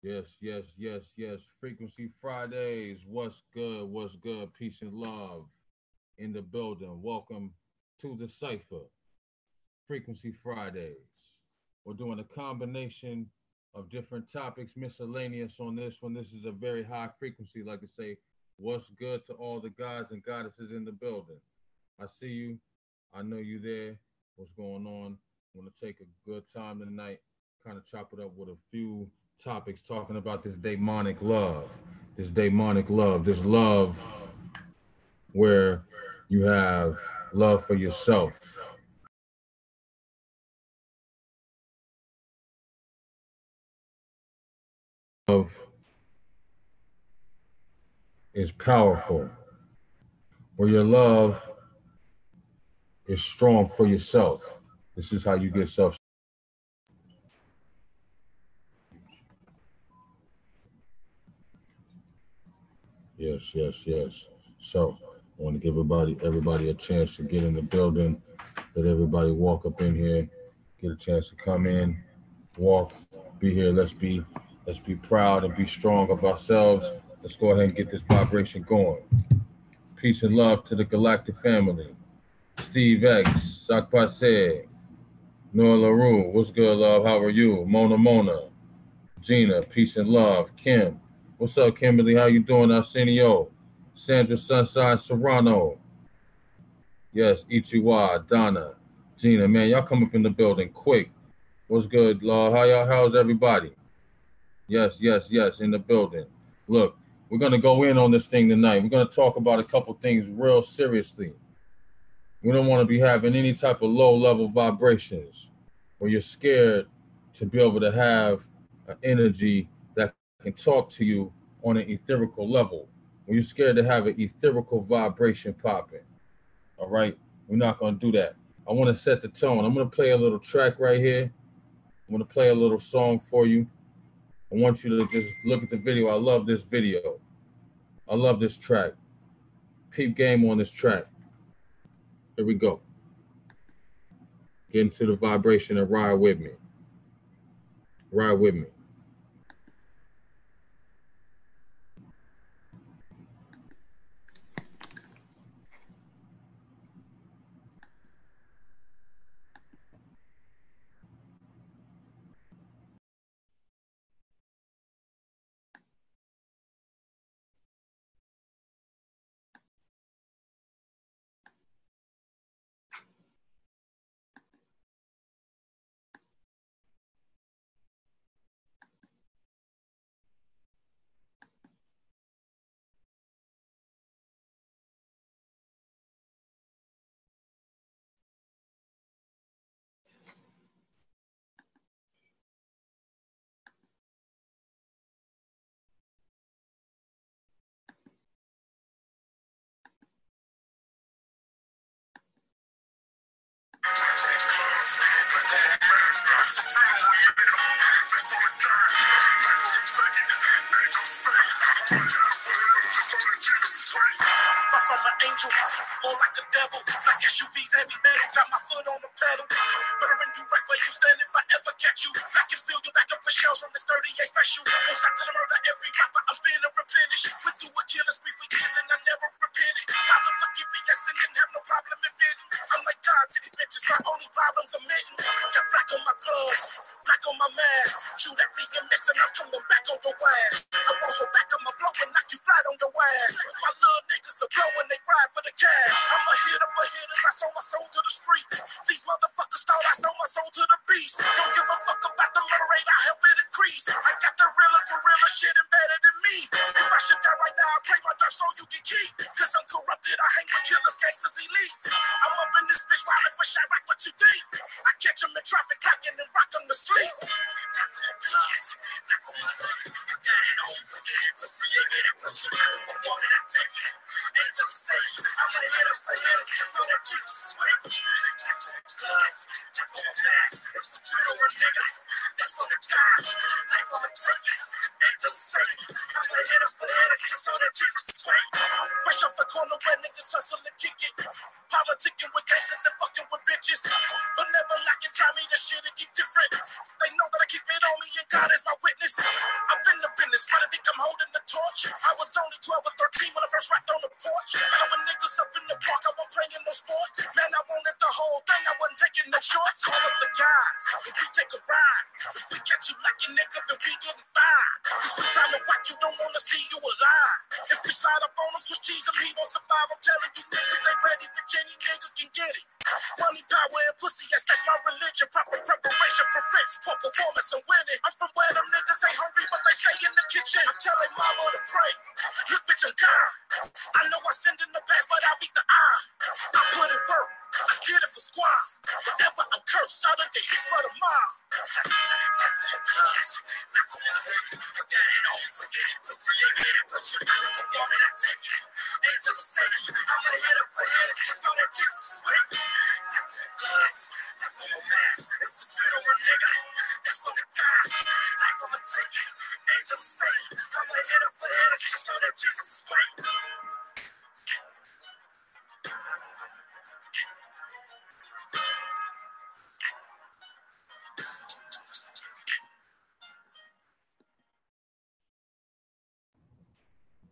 Yes, yes, yes, yes. Frequency Fridays. What's good? What's good? Peace and love in the building. Welcome to the Cypher. Frequency Fridays. We're doing a combination of different topics, miscellaneous on this one. This is a very high frequency, like I say. What's good to all the gods and goddesses in the building? I see you. I know you there. What's going on? I'm going to take a good time tonight, kind of chop it up with a few topics talking about this demonic love. This demonic love. This love where you have love for yourself. Love is powerful. Where your love is strong for yourself. This is how you get self. Yes, yes, yes. So I want to give everybody a chance to get in the building. Let everybody walk up in here, get a chance to come in, walk, be here. Let's be proud and be strong of ourselves. Let's go ahead and get this vibration going. Peace and love to the galactic family. Steve X, Sakpase, Noah LaRue, what's good, love? How are you? Mona, Gina, peace and love. Kim, what's up, Kimberly? How you doing, Arsenio? Sandra Sunshine Serrano. Yes, Ichiwa, Donna, Gina, man, y'all come up in the building quick. What's good, love? How's everybody? Yes, yes, yes, in the building. Look, we're gonna go in on this thing tonight. We're gonna talk about a couple things real seriously. We don't want to be having any type of low level vibrations where you're scared to be able to have an energy that can talk to you on an etherical level. When you're scared to have an etherical vibration popping. All right? We're not going to do that. I want to set the tone. I'm going to play a little track right here. I'm going to play a little song for you. I want you to just look at the video. I love this video. I love this track. Peep game on this track. Here we go. Get into the vibration and ride with me. Ride with me. From an angel, more like the devil. Like SUVs, heavy metal, got my foot on the pedal. Murdering you right where you stand if I ever catch you. I can feel you back up with shells from this 38 special. Won't stop till I murder every rapper, I'm feeling replenished. Went through a killing spree for years and I never repented. Father, forgive me, yes, and didn't have no problem admitting. I'm like God to these bitches, my only problem's admitting. Got black on my gloves, black on my mask. Shoot at me and miss and I'm coming back on your ass. I won't hold back on my blow and knock you flat on your ass. My little niggas are blowing, they ride for the cash. I'm a hitter for hitters, I sold my soul to the streets. These motherfuckers thought I sold my soul to the beast. Don't give a fuck about the murder rate, I help it increase. I got the realer gorilla shit embedded in me. If I should die right now, I pray my dark soul you can keep. Cause I'm corrupted, I hang with killers, gangsters, elites. I'm up in this bitch wildin' for Chirac, what you think? I catch them in traffic, packing and rock on the street. Fresh off the corner where niggas hustle and kick it. Politicking with gangsters and fucking with bitches. But never lacking, try me the shit and keep different. They know that I keep it on me and God is my witness. I've been the business, why they think I'm holding the torch? I was only 12 or 13 when I first rapped on the porch. Now when niggas up in the park, I wasn't playing no sports. Man, I wanted the whole thing, I wasn't taking no shorts. Call up the guys, if we take a ride. If we catch you lacking, nigga, then we getting fined. Cause we trying to whack you, don't wanna see you alive. If we slide up on him, switch cheese him, he won't survive. I'm telling you niggas ain't ready, but any niggas can get it. Money, power, and pussy, yes, that's my religion. Proper preparation prevents poor performance and winning. I'm from where them niggas ain't hungry, but they stay in the kitchen. I'm telling mama to pray. Look, bitch, I'm God. I know I sinned in the past, but I beat the eye. I put in work. I get it for squad. Whenever I'm cursed, out of the heat for the mob.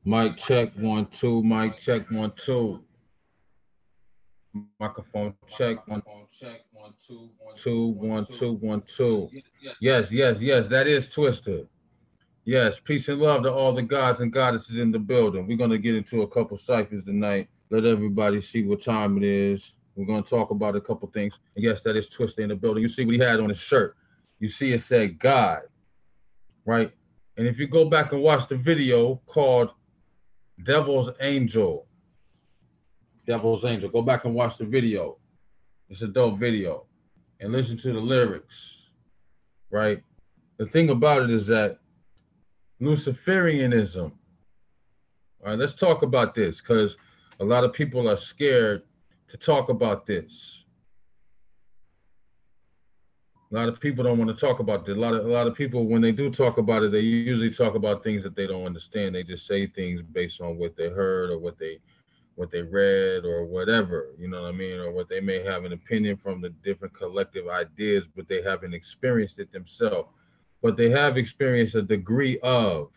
Mic check 1 2. Mic check 1 2. Microphone check 1 2 1 2 1 2. Yes. That is Twister. Yes, peace and love to all the gods and goddesses in the building. We're gonna get into a couple ciphers tonight. Let everybody see what time it is. We're gonna talk about a couple things. And yes, that is Twister in the building. You see what he had on his shirt. You see it said God, right? And if you go back and watch the video called Devil's Angel. Go back and watch the video. It's a dope video. And listen to the lyrics, right? The thing about it is that Luciferianism, all right, let's talk about this because a lot of people are scared to talk about this. A lot of people don't want to talk about this. A lot of people, when they do talk about it, they usually talk about things that they don't understand. They just say things based on what they heard or what they read or whatever, you know what I mean? Or what they may have an opinion from the different collective ideas, but they haven't experienced it themselves. But they have experienced a degree of,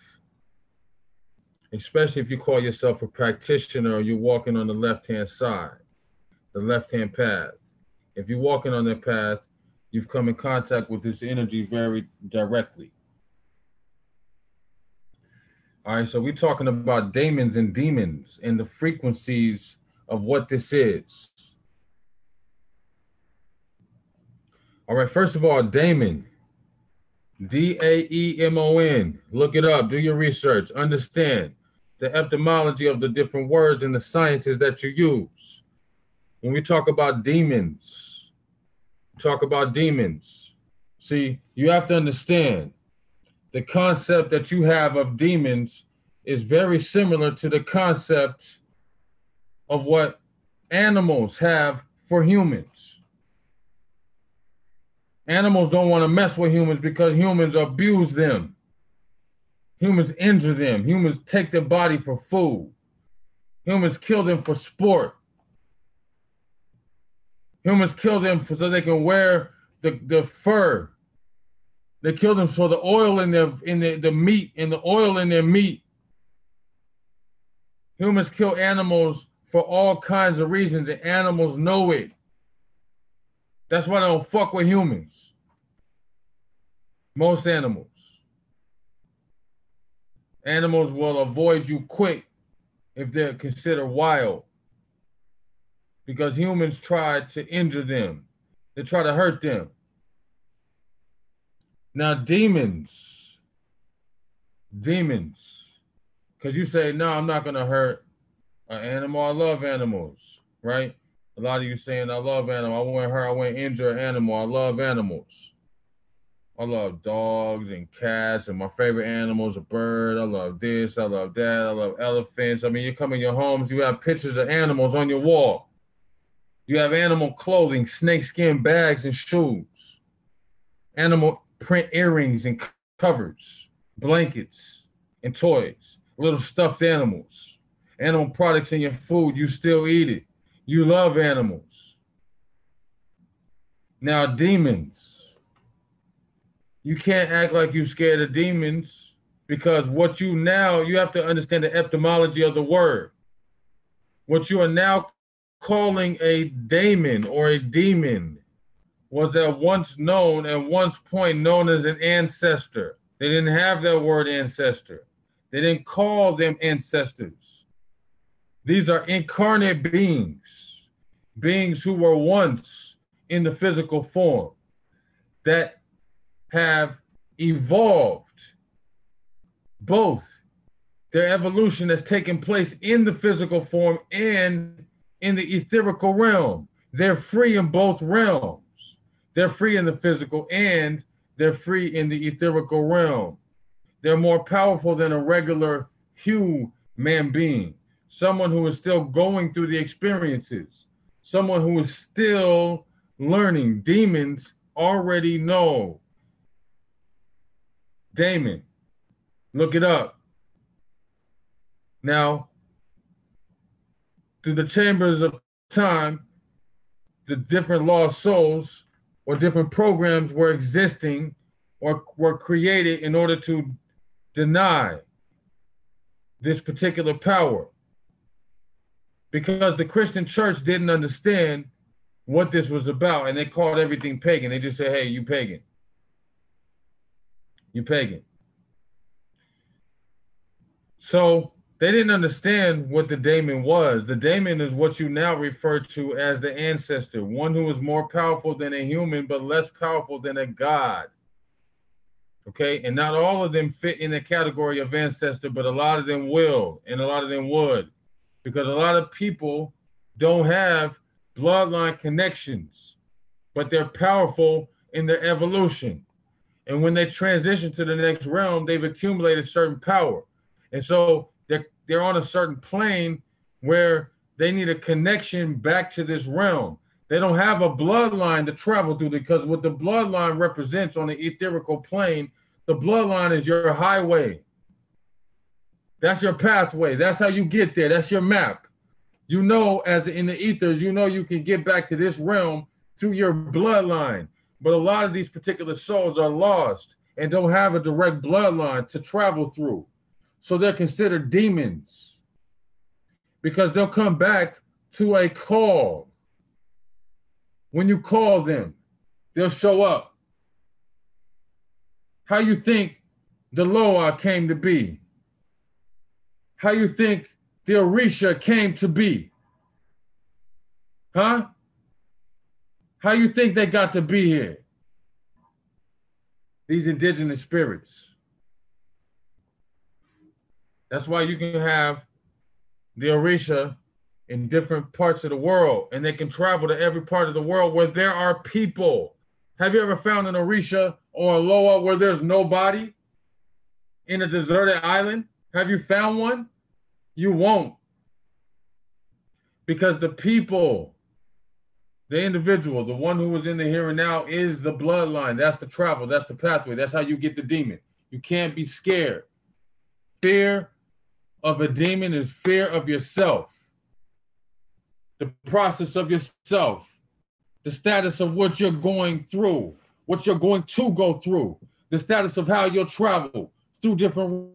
especially if you call yourself a practitioner or you're walking on the left-hand side, the left-hand path. If you're walking on that path, you've come in contact with this energy very directly. All right, so we're talking about daemons and demons and the frequencies of what this is. All right, first of all, daemon, D-A-E-M-O-N. Look it up, do your research, understand the etymology of the different words and the sciences that you use. When we talk about demons, see, you have to understand the concept that you have of demons is very similar to the concept of what animals have for humans. Animals don't want to mess with humans because humans abuse them. Humans injure them. Humans take their body for food. Humans kill them for sport. Humans kill them so they can wear the fur. They kill them for the oil in the meat and the oil in their meat. Humans kill animals for all kinds of reasons, and animals know it. That's why they don't fuck with humans. Most animals. Animals will avoid you quick if they're considered wild. Because humans try to injure them. They try to hurt them. Now, demons. Because you say, no, I'm not going to hurt an animal. I love animals, right? A lot of you saying, I love animals. I wouldn't hurt, I wouldn't injure an animal. I love animals. I love dogs and cats, and my favorite animal is a bird. I love this, I love that, I love elephants. I mean, you come in your homes, you have pictures of animals on your wall. You have animal clothing, snakeskin bags and shoes, animal print earrings and covers, blankets and toys, little stuffed animals, animal products in your food. You still eat it. You love animals. Now, demons. You can't act like you're scared of demons because you have to understand the etymology of the word. What you are now calling a daemon or a demon was at once known, at once point known as an ancestor. They didn't have that word ancestor. They didn't call them ancestors. These are incarnate beings, beings who were once in the physical form that have evolved. Both their evolution has taken place in the physical form and in the etherical realm. They're free in both realms. They're free in the physical and they're free in the etherical realm. They're more powerful than a regular human being, someone who is still going through the experiences, someone who is still learning. Demons already know. Daemon, look it up. Now, through the chambers of time, the different lost souls or different programs were existing or were created in order to deny this particular power. Because the Christian church didn't understand what this was about, and they called everything pagan. They just said, hey, you pagan. You pagan. So they didn't understand what the daemon was. The daemon is what you now refer to as the ancestor, one who is more powerful than a human, but less powerful than a god. Okay, and not all of them fit in the category of ancestor, but a lot of them will, and a lot of them would, because a lot of people don't have bloodline connections, but they're powerful in their evolution. And when they transition to the next realm, they've accumulated certain power. And so they're on a certain plane where they need a connection back to this realm. They don't have a bloodline to travel through because what the bloodline represents on the etherical plane, the bloodline is your highway. That's your pathway. That's how you get there. That's your map. You know, as in the ethers, you know you can get back to this realm through your bloodline. But a lot of these particular souls are lost and don't have a direct bloodline to travel through. So they're considered demons because they'll come back to a call. When you call them, they'll show up. How you think the Loa came to be? How you think the Orisha came to be? Huh? How you think they got to be here? These indigenous spirits. That's why you can have the Orisha in different parts of the world, and they can travel to every part of the world where there are people. Have you ever found an Orisha or a Loa where there's nobody in a deserted island? Have you found one? You won't. Because the people, the individual, the one who was in the here and now is the bloodline. That's the travel. That's the pathway. That's how you get the demon. You can't be scared. Fear of a demon is fear of yourself. The process of yourself. The status of what you're going through. What you're going to go through. The status of how you'll travel through different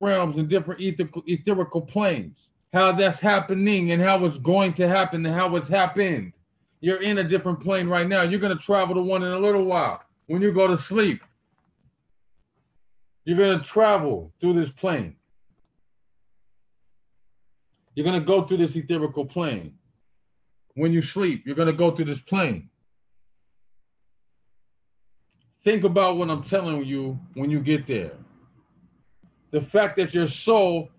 realms and different etherical planes. How that's happening and how it's going to happen and how it's happened. You're in a different plane right now. You're going to travel to one in a little while. When you go to sleep, you're going to travel through this plane. You're going to go through this etherical plane. When you sleep, you're going to go through this plane. Think about what I'm telling you when you get there. The fact that your soul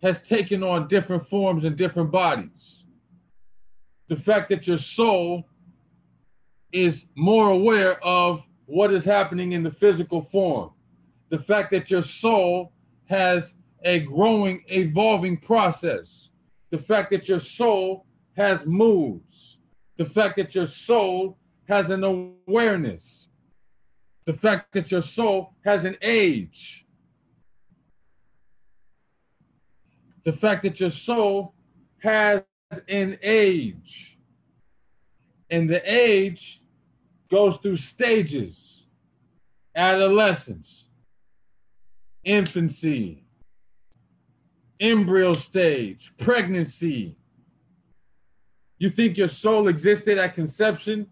has taken on different forms and different bodies. The fact that your soul is more aware of what is happening in the physical form. The fact that your soul has a growing, evolving process. The fact that your soul has moods. The fact that your soul has an awareness. The fact that your soul has an age. The fact that your soul has an age. And the age goes through stages: adolescence, infancy, embryo stage, pregnancy. You think your soul existed at conception?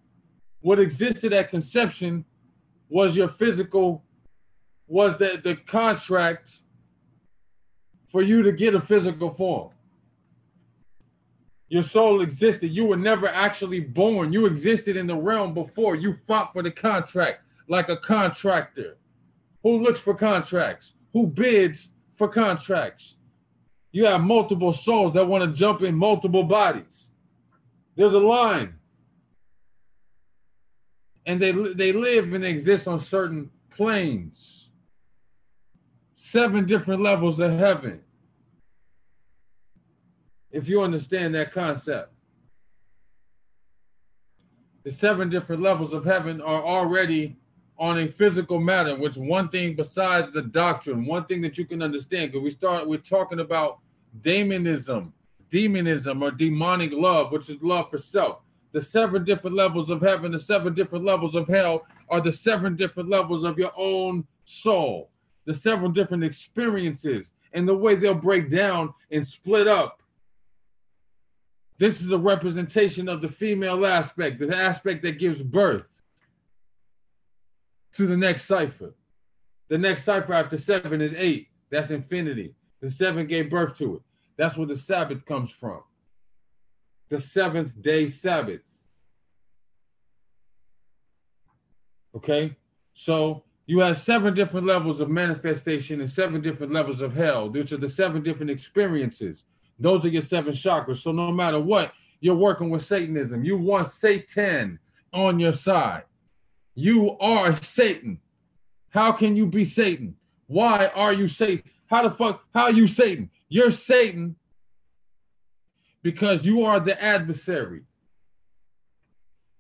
What existed at conception was your physical, was the contract for you to get a physical form. Your soul existed. You were never actually born. You existed in the realm before. You fought for the contract like a contractor. Who looks for contracts? Who bids for contracts? You have multiple souls that want to jump in multiple bodies. There's a line. And they live and they exist on certain planes. 7 different levels of heaven. If you understand that concept. The 7 different levels of heaven are already on a physical matter, which one thing besides the doctrine, one thing that you can understand, because we're talking about demonism or demonic love, which is love for self. The 7 different levels of heaven, the 7 different levels of hell are the 7 different levels of your own soul, the 7 different experiences and the way they'll break down and split up. This is a representation of the female aspect, the aspect that gives birth to the next cipher. The next cipher after 7 is 8. That's infinity. The 7 gave birth to it. That's where the Sabbath comes from. The 7th day Sabbath. Okay? So you have 7 different levels of manifestation and 7 different levels of hell, which are the 7 different experiences. Those are your 7 chakras. So no matter what, you're working with Satanism. You want Satan on your side. You are Satan. How can you be Satan? Why are you Satan? How are you Satan? You're Satan because you are the adversary.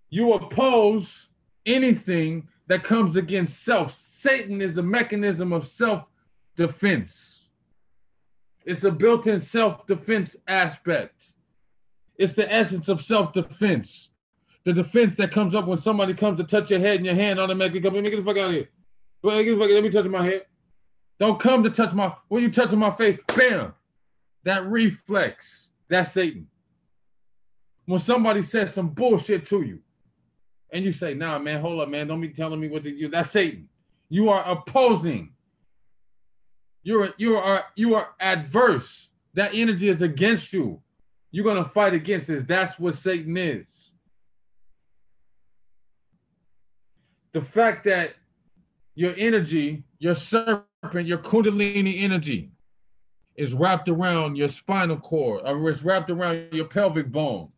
You oppose anything that comes against self. Satan is a mechanism of self-defense. It's a built-in self-defense aspect. It's the essence of self-defense. The defense that comes up when somebody comes to touch your head and your hand automatically comes, let me get the fuck out of here. Let me touch my head. Don't come to touch when you touching my face, bam. That reflex, that's Satan. When somebody says some bullshit to you and you say, nah, man, hold up, man. Don't be telling me what to do. That's Satan. You are opposing. You are adverse. That energy is against you. You're going to fight against this. That's what Satan is. The fact that your energy, your serpent, your kundalini energy is wrapped around your spinal cord, or it's wrapped around your pelvic bone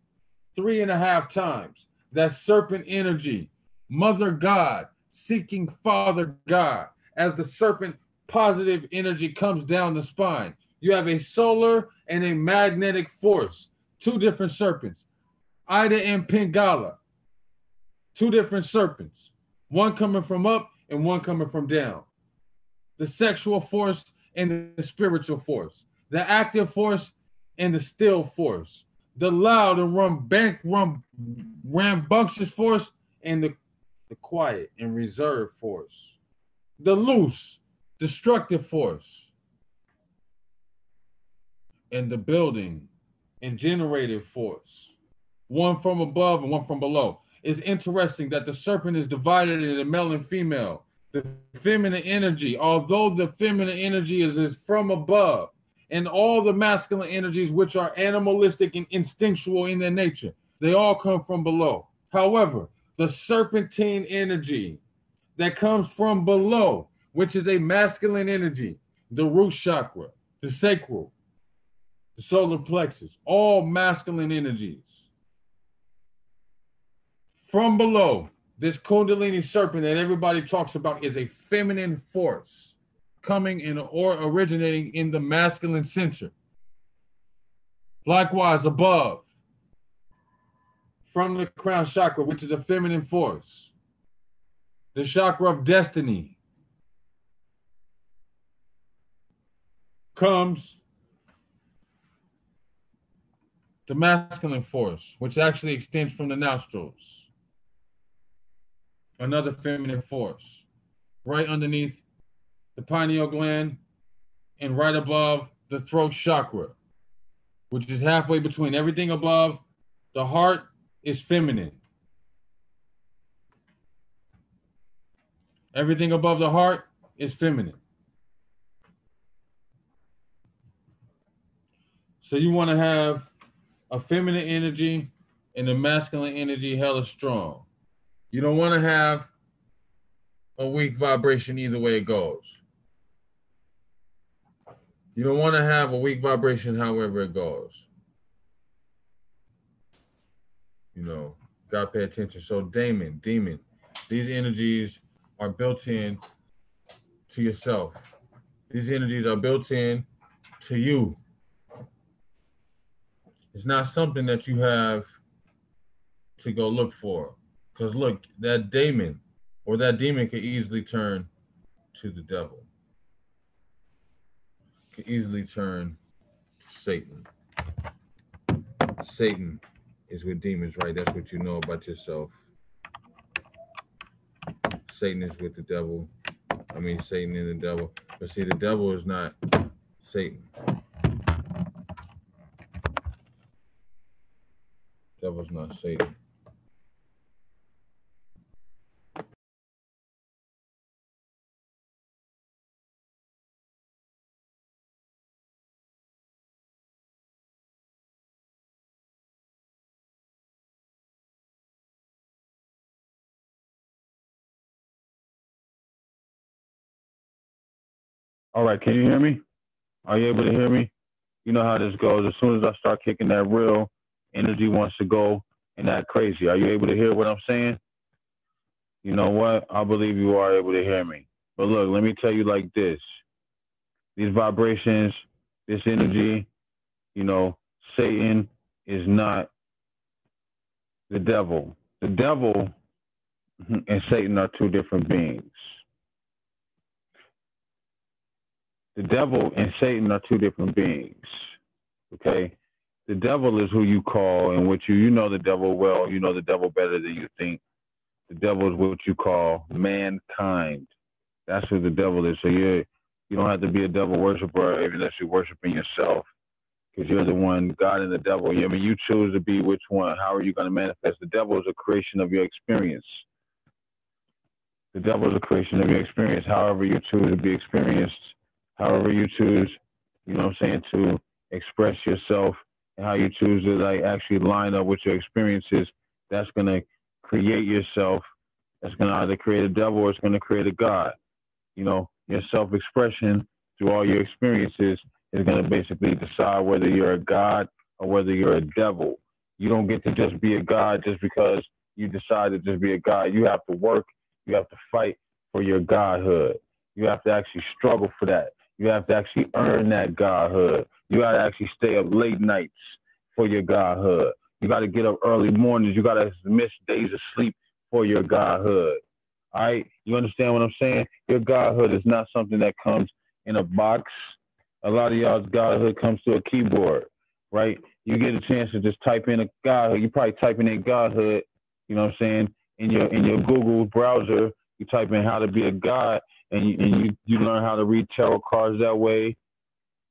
3.5 times. That serpent energy, Mother God seeking Father God, as the serpent positive energy comes down the spine. You have a solar and a magnetic force, 2 different serpents, Ida and Pingala, 2 different serpents, one coming from up and one coming from down. The sexual force and the spiritual force, the active force and the still force, the loud and rambunctious force and the quiet and reserved force, the loose, destructive force, and the building and generative force, one from above and one from below. It's interesting that the serpent is divided into male and female. The feminine energy, although the feminine energy is from above, and all the masculine energies, which are animalistic and instinctual in their nature, they all come from below. However, the serpentine energy that comes from below, which is a masculine energy, the root chakra, the sacral, the solar plexus, all masculine energies. From below, This Kundalini serpent that everybody talks about is a feminine force coming in or originating in the masculine center. Likewise, above, from the crown chakra, which is a feminine force, the chakra of destiny, comes the masculine force, which actually extends from the nostrils. Another feminine force, right underneath the pineal gland and right above the throat chakra, which is halfway between everything above the heart is feminine. Everything above the heart is feminine. So you want to have a feminine energy and a masculine energy hella strong. You don't want to have a weak vibration either way it goes. You don't want to have a weak vibration however it goes. You know, gotta pay attention. So demon, these energies are built in to yourself. These energies are built in to you. It's not something that you have to go look for. Because look, that demon or that demon can easily turn to the devil. Can easily turn to Satan. Satan is with demons, right? That's what you know about yourself. Satan is with the devil. I mean, Satan and the devil. But see, the devil is not Satan. Devil's not Satan. All right, can you hear me? Are you able to hear me? You know how this goes. As soon as I start kicking that real, energy wants to go and act crazy. Are you able to hear what I'm saying? You know what? I believe you are able to hear me. But look, let me tell you like this. These vibrations, this energy, you know, Satan is not the devil. The devil and Satan are two different beings. The devil and Satan are two different beings. Okay? The devil is who you call and what you know the devil well. You know the devil better than you think. The devil is what you call mankind. That's who the devil is. So you don't have to be a devil worshiper unless you're worshiping yourself, because you're the one, God and the devil. I mean, you choose to be which one. How are you going to manifest? The devil is a creation of your experience. The devil is a creation of your experience. However you choose to be experienced, however you choose, you know what I'm saying, to express yourself, and how you choose to like actually line up with your experiences, that's going to create yourself. That's going to either create a devil or it's going to create a God. You know, your self-expression through all your experiences is going to basically decide whether you're a God or whether you're a devil. You don't get to just be a God just because you decide to just be a God. You have to work. You have to fight for your godhood. You have to actually struggle for that. You have to actually earn that godhood. You got to actually stay up late nights for your godhood. You got to get up early mornings. You got to miss days of sleep for your godhood. All right? You understand what I'm saying? Your godhood is not something that comes in a box. A lot of y'all's godhood comes to a keyboard, right? You get a chance to just type in a godhood. You probably typing in godhood, you know what I'm saying, in your Google browser. You type in how to be a god, and you learn how to read tarot cards that way.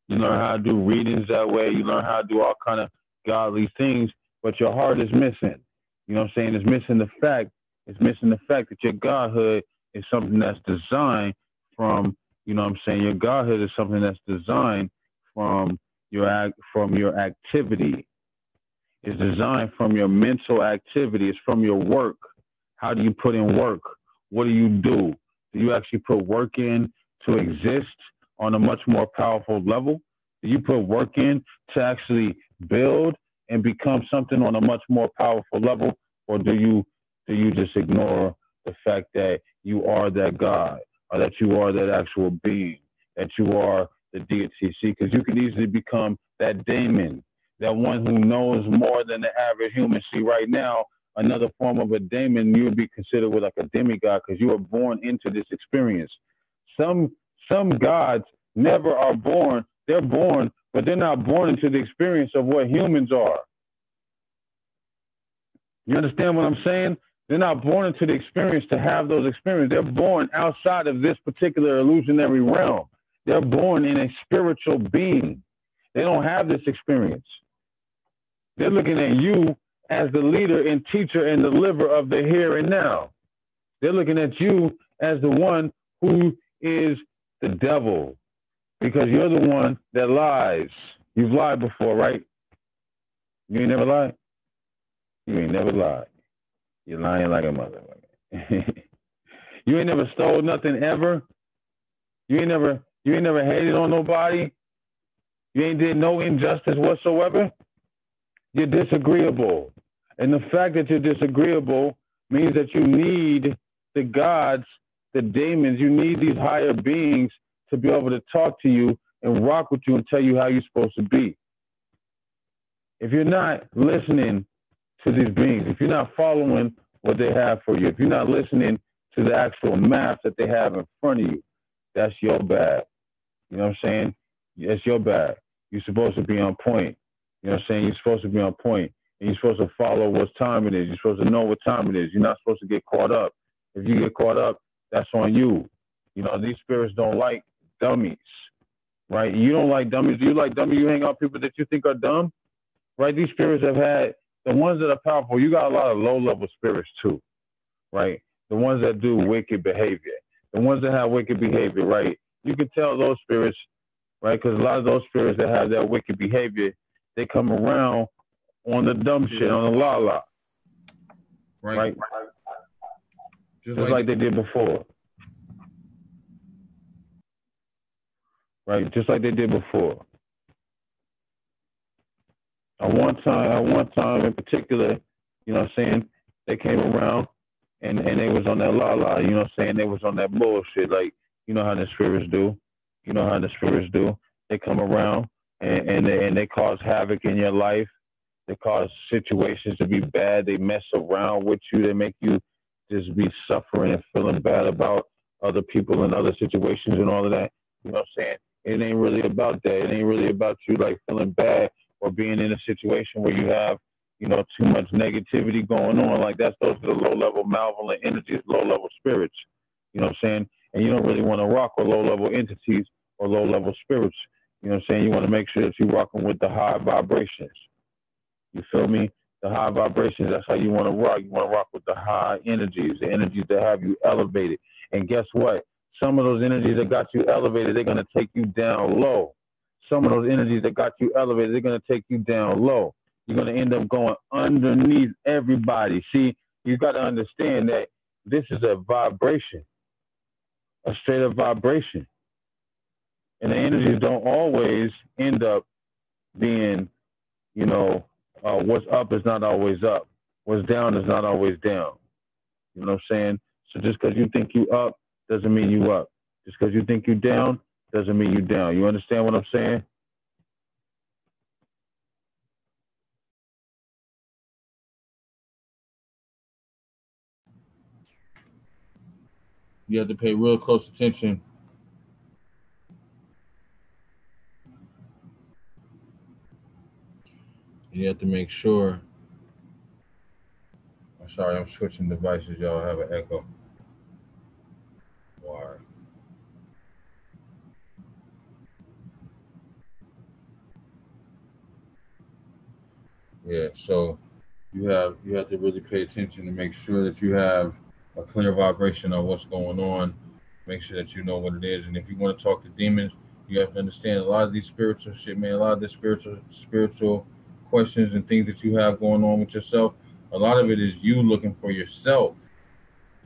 You learn how to do readings that way. You learn how to do all kind of godly things, but your heart is missing. You know what I'm saying? It's missing the fact that your godhood is something that's designed from, you know what I'm saying, your godhood is something that's designed from your activity. It's designed from your mental activity. It's from your work. How do you put in work? What do? Do you actually put work in to exist on a much more powerful level? Do you put work in to actually build and become something on a much more powerful level? Or do you just ignore the fact that you are that God, or that you are that actual being, that you are the deity. See, because you can easily become that daemon, that one who knows more than the average human. See, right now, another form of a daemon, you would be considered with like a demigod, because you are born into this experience. Some gods never are born. They're born, but they're not born into the experience of what humans are. You understand what I'm saying? They're not born into the experience to have those experiences. They're born outside of this particular illusionary realm. They're born in a spiritual being. They don't have this experience. They're looking at you as the leader and teacher and deliverer of the here and now. They're looking at you as the one who is the devil, because you're the one that lies. You've lied before, right? You ain't never lied? You ain't never lied. You're lying like a motherfucker. You ain't never stole nothing ever. You ain't never hated on nobody. You ain't did no injustice whatsoever. You're disagreeable. And the fact that you're disagreeable means that you need the gods, the demons, you need these higher beings to be able to talk to you and rock with you and tell you how you're supposed to be. If you're not listening to these beings, if you're not following what they have for you, if you're not listening to the actual maps that they have in front of you, that's your bad. You know what I'm saying? That's your bad. You're supposed to be on point. You know what I'm saying? You're supposed to be on point, and you're supposed to follow what time it is. You're supposed to know what time it is. You're not supposed to get caught up. If you get caught up, that's on you. You know, these spirits don't like dummies, right? You don't like dummies. Do you like dummies? You hang out with people that you think are dumb, right? These spirits have had, the ones that are powerful, you got a lot of low-level spirits too, right? The ones that do wicked behavior, the ones that have wicked behavior, right? You can tell those spirits, right? Because a lot of those spirits that have that wicked behavior, they come around on the dumb shit, on the la-la, right? Just like they did before. Right, just like they did before. At one time in particular, you know what I'm saying, they came around and they was on that la-la, you know what I'm saying, they was on that bullshit, like, you know how the spirits do. You know how the spirits do. They come around and they cause havoc in your life. They cause situations to be bad. They mess around with you. They make you just be suffering and feeling bad about other people and other situations and all of that. You know what I'm saying? It ain't really about that. It ain't really about you like feeling bad or being in a situation where you have, you know, too much negativity going on. Like those are the low-level malevolent energies, low-level spirits. You know what I'm saying? And you don't really want to rock with low-level entities or low-level spirits. You know what I'm saying? You want to make sure that you're rocking with the high vibrations. You feel me? The high vibrations, that's how you want to rock. You want to rock with the high energies, the energies that have you elevated. And guess what? Some of those energies that got you elevated, they're going to take you down low. Some of those energies that got you elevated, they're going to take you down low. You're going to end up going underneath everybody. See, you got to understand that this is a vibration, a straight up vibration. And the energies don't always end up being, you know, what's up is not always up. What's down is not always down. You know what I'm saying? So just because you think you up doesn't mean you up. Just because you think you down doesn't mean you down. You understand what I'm saying? You have to pay real close attention. You have to make sure. I'm sorry, I'm switching devices. Y'all have an echo. Why? Yeah, so you have to really pay attention to make sure that you have a clear vibration of what's going on. Make sure that you know what it is. And if you want to talk to demons, you have to understand a lot of these spiritual shit, man. A lot of the spiritual questions and things that you have going on with yourself. A lot of it is you looking for yourself.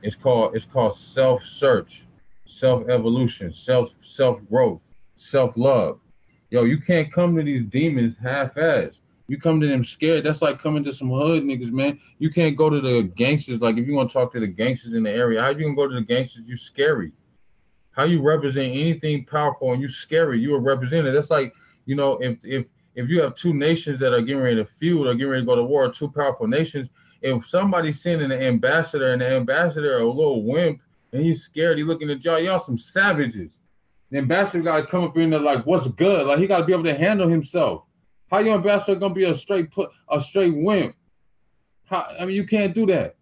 It's called self-search, self-evolution, self-growth, self-love. Yo, you can't come to these demons half-assed. You come to them scared. That's like coming to some hood niggas, man. You can't go to the gangsters. Like if you want to talk to the gangsters in the area, how you gonna go to the gangsters? You scary. How you represent anything powerful and you scary? You a representative. That's like, you know, if you have two nations that are getting ready to feud or getting ready to go to war, two powerful nations. If somebody's sending an ambassador and the ambassador a little wimp and he's scared, he looking at y'all some savages. The ambassador got to come up in there like, what's good? Like he got to be able to handle himself. How your ambassador gonna be a straight wimp? I mean, you can't do that.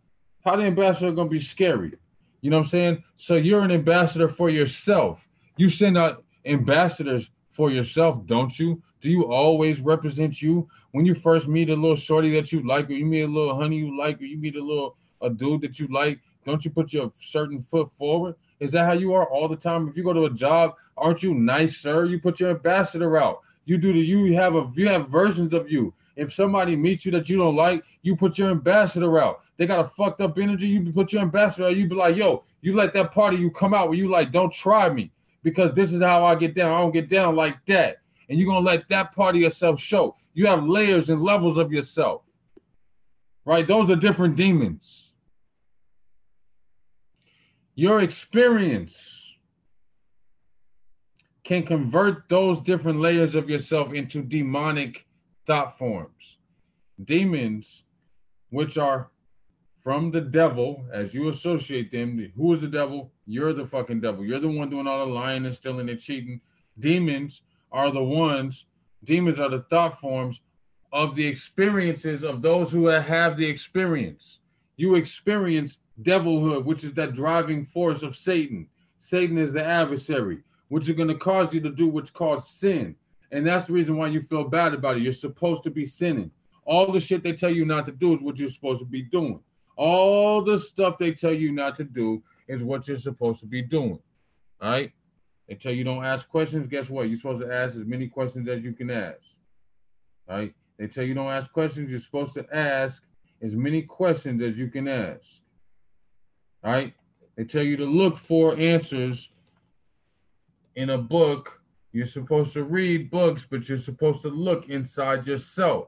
How the ambassador gonna be scary? You know what I'm saying? So you're an ambassador for yourself. You send out ambassadors for yourself, don't you? Do you always represent you? When you first meet a little shorty that you like, or you meet a little honey you like, or you meet a dude that you like, don't you put your certain foot forward? Is that how you are all the time? If you go to a job, aren't you nice, sir? You put your ambassador out. You have versions of you. If somebody meets you that you don't like, you put your ambassador out. They got a fucked up energy, you put your ambassador out. You be like, yo, you let that party you come out where you like, don't try me because this is how I get down. I don't get down like that. And you're going to let that part of yourself show. You have layers and levels of yourself, right? Those are different demons. Your experience can convert those different layers of yourself into demonic thought forms. Demons, which are from the devil, as you associate them. Who is the devil? You're the fucking devil. You're the one doing all the lying and stealing and cheating. Demons are the thought forms of the experiences of those who have the experience. You experience devilhood, which is that driving force of Satan. Satan is the adversary, which is going to cause you to do what's called sin. And that's the reason why you feel bad about it. You're supposed to be sinning. All the shit they tell you not to do is what you're supposed to be doing. All the stuff they tell you not to do is what you're supposed to be doing. All right? They tell you don't ask questions. Guess what? You're supposed to ask as many questions as you can ask. All right? They tell you don't ask questions. You're supposed to ask as many questions as you can ask. All right? They tell you to look for answers in a book. You're supposed to read books, but you're supposed to look inside yourself.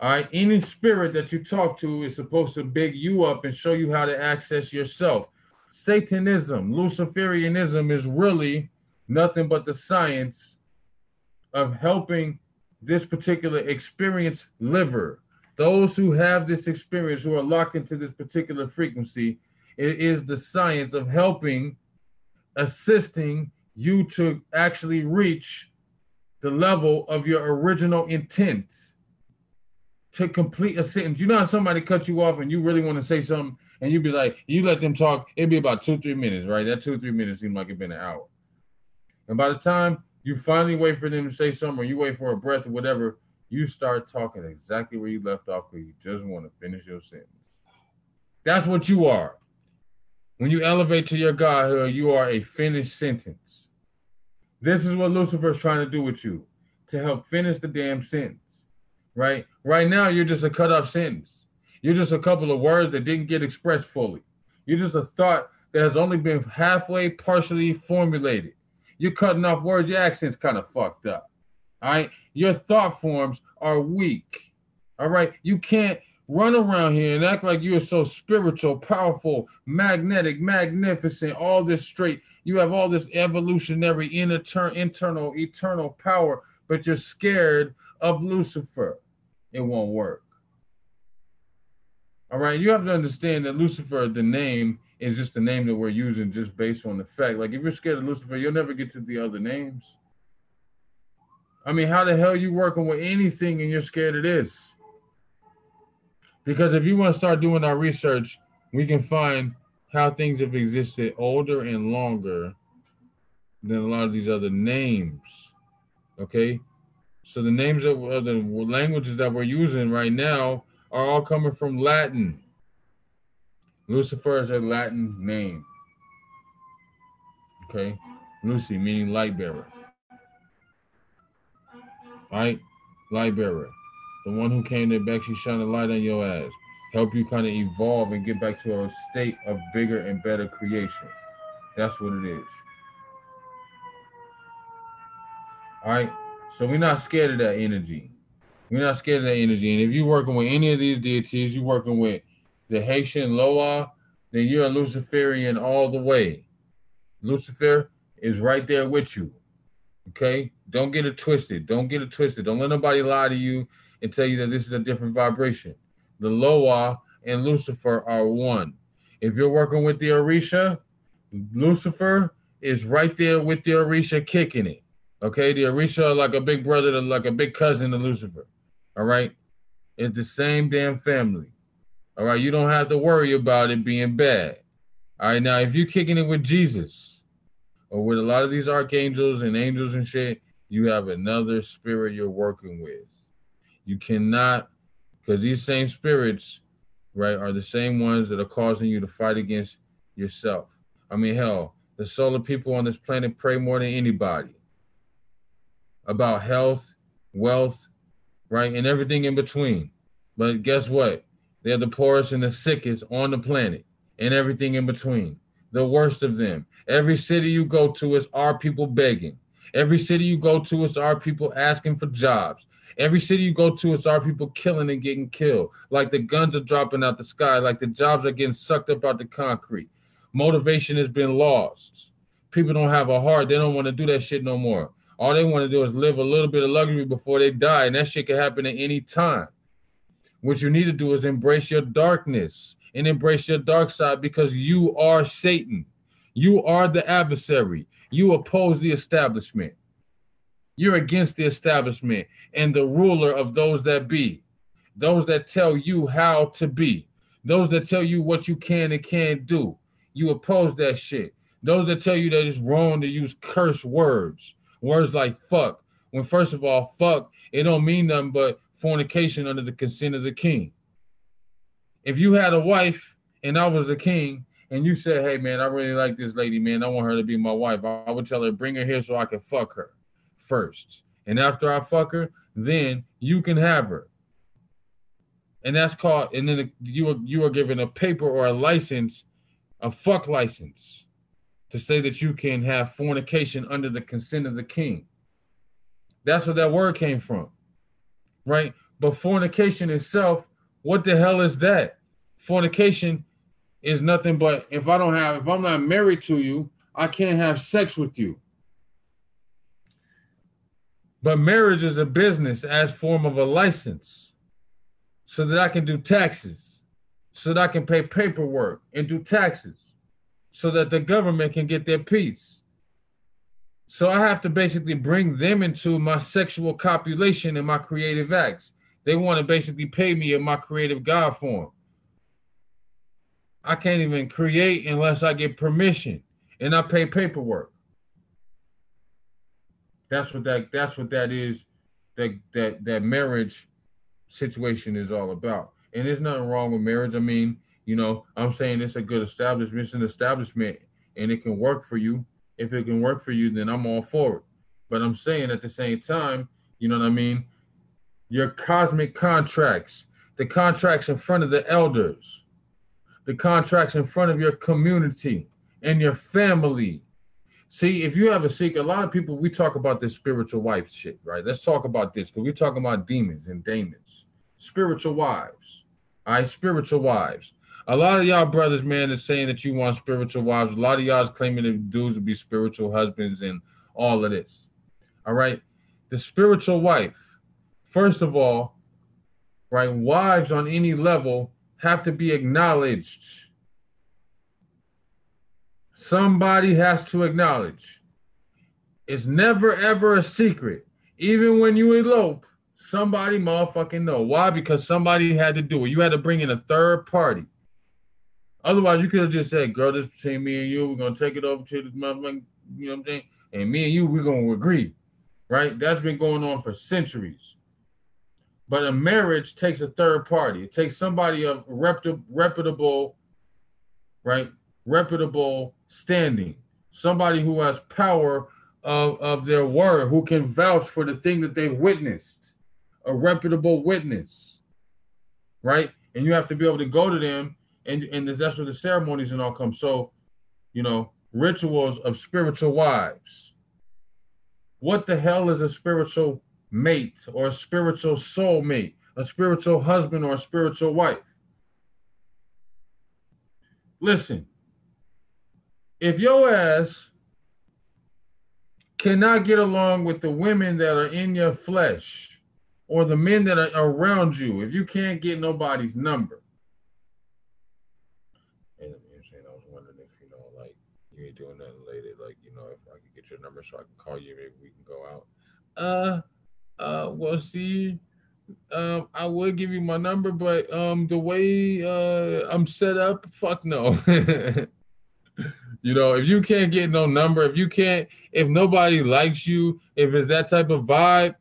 All right, any spirit that you talk to is supposed to big you up and show you how to access yourself. Satanism, Luciferianism is really nothing but the science of helping this particular experience liver. Those who have this experience, who are locked into this particular frequency, it is the science of helping, assisting you to actually reach the level of your original intent to complete a sentence. You know how somebody cuts you off and you really want to say something and you be like, you let them talk, it'd be about 2-3 minutes, right? That 2-3 minutes seemed like it'd been an hour. And by the time you finally wait for them to say something or you wait for a breath or whatever, you start talking exactly where you left off because you just want to finish your sentence. That's what you are. When you elevate to your Godhood, you are a finished sentence. This is what Lucifer's trying to do with you, to help finish the damn sentence. Right? Right now, you're just a cut-off sentence. You're just a couple of words that didn't get expressed fully. You're just a thought that has only been halfway, partially formulated. You're cutting off words. Your accent's kind of fucked up. All right? Your thought forms are weak. All right? You can't run around here and act like you're so spiritual, powerful, magnetic, magnificent, all this straight. You have all this evolutionary, internal, eternal power, but you're scared of Lucifer. It won't work. All right, you have to understand that Lucifer, the name, is just the name that we're using just based on the fact. Like, if you're scared of Lucifer, you'll never get to the other names. I mean, how the hell are you working with anything and you're scared of this? Because if you want to start doing our research, we can find how things have existed older and longer than a lot of these other names. Okay? So the names of the languages that we're using right now are all coming from Latin. Lucifer is a Latin name. Okay? Lucy, meaning light bearer. Right? Light bearer. The one who came to actually shine a light on your ass. Help you kind of evolve and get back to a state of bigger and better creation. That's what it is. All right? So we're not scared of that energy. We're not scared of that energy. And if you're working with any of these deities, you're working with the Haitian Loa, then you're a Luciferian all the way. Lucifer is right there with you. Okay? Don't get it twisted. Don't get it twisted. Don't let nobody lie to you and tell you that this is a different vibration. The Loa and Lucifer are one. If you're working with the Orisha, Lucifer is right there with the Orisha kicking it. Okay? The Orisha are like a big brother, like a big cousin to Lucifer. All right? It's the same damn family. All right? You don't have to worry about it being bad. All right? Now, if you're kicking it with Jesus or with a lot of these archangels and angels and shit, you have another spirit you're working with. You cannot, because these same spirits, right, are the same ones that are causing you to fight against yourself. I mean, hell, the solar people on this planet pray more than anybody about health, wealth, right, and everything in between. But guess what? They're the poorest and the sickest on the planet and everything in between. The worst of them. Every city you go to is our people begging. Every city you go to is our people asking for jobs. Every city you go to is our people killing and getting killed. Like the guns are dropping out the sky, like the jobs are getting sucked up out the concrete. Motivation has been lost. People don't have a heart. They don't want to do that shit no more. All they want to do is live a little bit of luxury before they die, and that shit can happen at any time. What you need to do is embrace your darkness and embrace your dark side, because you are Satan. You are the adversary. You oppose the establishment. You're against the establishment and the ruler of those that be, those that tell you how to be, those that tell you what you can and can't do. You oppose that shit. Those that tell you that it's wrong to use curse words, words like fuck. When first of all, fuck, it don't mean nothing but fornication under the consent of the king. If you had a wife and I was the king and you said, hey man, I really like this lady, man, I want her to be my wife, I would tell her, bring her here so I can fuck her first. And after I fuck her, then you can have her. And that's called, and then you are given a paper or a license, a fuck license, to say that you can have fornication under the consent of the king. That's where that word came from, right? But fornication itself, what the hell is that? Fornication is nothing but if I'm not married to you, I can't have sex with you. But marriage is a business as form of a license so that I can do taxes, so that I can pay paperwork and do taxes, so that the government can get their piece. So I have to basically bring them into my sexual copulation and my creative acts. They want to basically pay me in my creative God form. I can't even create unless I get permission and I pay paperwork. That's what that is, that marriage situation is all about. And there's nothing wrong with marriage. I mean, I'm saying it's a good establishment. It's an establishment and it can work for you. If it can work for you, then I'm all for it. But I'm saying at the same time, you know what I mean? Your cosmic contracts, the contracts in front of the elders, the contracts in front of your community and your family. See, if you have a secret, a lot of people, we talk about this spiritual wife shit, right? Let's talk about this because we're talking about demons and daemons. Spiritual wives. All right, spiritual wives. A lot of y'all brothers, man, is saying that you want spiritual wives. A lot of y'all is claiming that dudes would be spiritual husbands and all of this. All right? The spiritual wife, first of all, right, wives on any level have to be acknowledged. Somebody has to acknowledge. It's never, ever a secret. Even when you elope, somebody motherfucking know. Why? Because somebody had to do it. You had to bring in a third party. Otherwise, you could have just said, girl, this is between me and you. We're going to take it over to this motherfucking, you know what I'm saying? And me and you, we're going to agree, right? That's been going on for centuries. But a marriage takes a third party. It takes somebody of reputable, right? Reputable standing. Somebody who has power of their word, who can vouch for the thing that they've witnessed. A reputable witness, right? And you have to be able to go to them, and that's where the ceremonies and all come. So, rituals of spiritual wives. What the hell is a spiritual mate or a spiritual soulmate, a spiritual husband or a spiritual wife? Listen, if your ass cannot get along with the women that are in your flesh or the men that are around you, if you can't get nobody's number, and I was wondering if, like, you ain't doing nothing later, like, if I could get your number so I can call you, maybe we can go out. Well, see, I would give you my number, but the way I'm set up, fuck no. If you can't get no number, if nobody likes you, if it's that type of vibe,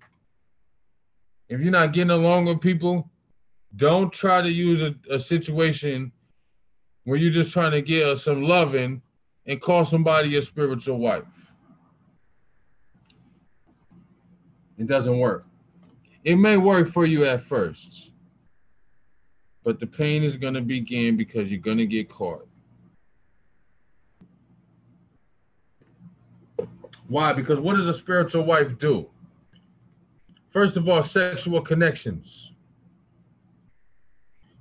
if you're not getting along with people, don't try to use a situation where you're just trying to get some loving and call somebody a spiritual wife. It doesn't work. It may work for you at first, but the pain is going to begin because you're going to get caught. Why? Because what does a spiritual wife do? First of all, sexual connections.